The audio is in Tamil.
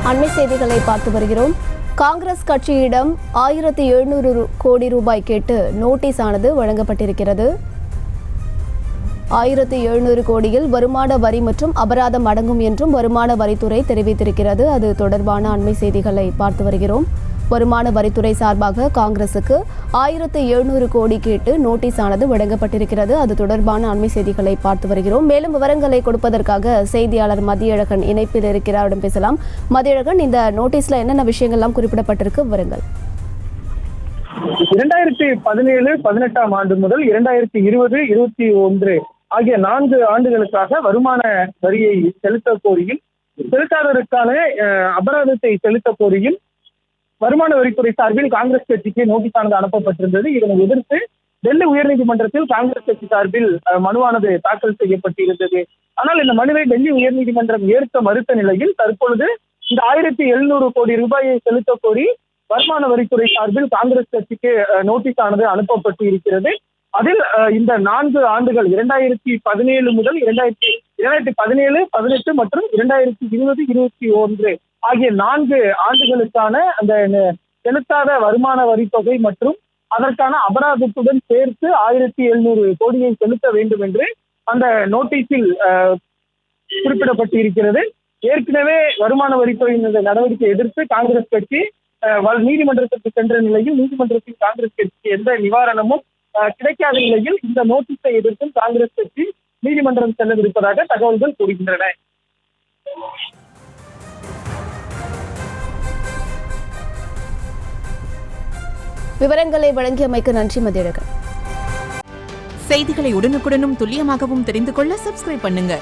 அண்மை செய்திகளை பார்த்து வருகிறோம். காங்கிரஸ் கட்சியிடம் 1700 கோடி ரூபாய் கேட்டு நோட்டீஸ் ஆனது வழங்கப்பட்டிருக்கிறது. 1700 கோடியில் வருமான வரி மற்றும் அபராதம் அடங்கும் என்றும் வருமான வரித்துறை தெரிவித்திருக்கிறது. அது தொடர்பான அண்மை செய்திகளை பார்த்து வருகிறோம். வருமான வரித்துறை சார்பாக காங்கிரசுக்கு 1700 கோடி கேட்டு நோட்டீஸ் ஆனது வழங்கப்பட்டிருக்கிறது. அது தொடர்பான அண்மை செய்திகளை பார்த்து வருகிறோம். மேலும் விவரங்களை கொடுப்பதற்காக செய்தியாளர் மதியழகன் இணைப்பில் இருக்கிறாரிடம் பேசலாம். மதியழகன், இந்த நோட்டீஸ்ல என்னென்ன விஷயங்கள்லாம் குறிப்பிடப்பட்டிருக்கு, விவரங்கள். 2017-18 ஆண்டு முதல் 2020-21 ஆகிய 4 ஆண்டுகளுக்காக வருமான வரியை செலுத்த கோரியும் செலுத்தாததற்கான அபராதத்தை செலுத்த கோரியும் வருமான வரித்துறை சார்பில் காங்கிரஸ் கட்சிக்கு நோட்டீஸ் ஆனது அனுப்பப்பட்டிருந்தது. இதனை எதிர்த்து டெல்லி உயர்நீதிமன்றத்தில் காங்கிரஸ் கட்சி சார்பில் மனுவானது தாக்கல் செய்யப்பட்டிருந்தது. ஆனால் இந்த மனுவை டெல்லி உயர்நீதிமன்றம் ஏற்க மறுத்த நிலையில் தற்பொழுது இந்த 1700 கோடி ரூபாயை செலுத்த கோரி வருமான வரித்துறை சார்பில் காங்கிரஸ் கட்சிக்கு நோட்டீஸ் ஆனது அனுப்பப்பட்டு இருக்கிறது. அதில் இந்த 4 ஆண்டுகள் 2017 முதல் 2017, 18 மற்றும் 2020-21 ஆகிய 4 ஆண்டுகளுக்கான அந்த செலுத்தாத வருமான வரித்தொகை மற்றும் அதற்கான அபராதத்துடன் சேர்த்து 1700 கோடியை செலுத்த வேண்டும் என்று அந்த நோட்டீஸில் குறிப்பிடப்பட்டு இருக்கிறது. ஏற்கனவே வருமான வரித்துறையின் இந்த நடவடிக்கை எதிர்த்து காங்கிரஸ் கட்சி நீதிமன்றத்திற்கு சென்ற நிலையில் நீதிமன்றத்தில் காங்கிரஸ் கட்சிக்கு எந்த நிவாரணமும் கிடைக்காத நிலையில் இந்த நோட்டீஸை எதிர்த்தும் காங்கிரஸ் கட்சி நீதிமன்றம் செல்லவிருப்பதாக தகவல்கள் கூறுகின்றன. விவரங்களை வழங்கியமைக்கு நன்றி மதியழகன். செய்திகளை உடனுக்குடனும் துல்லியமாகவும் தெரிந்து கொள்ள சப்ஸ்கிரைப் பண்ணுங்க.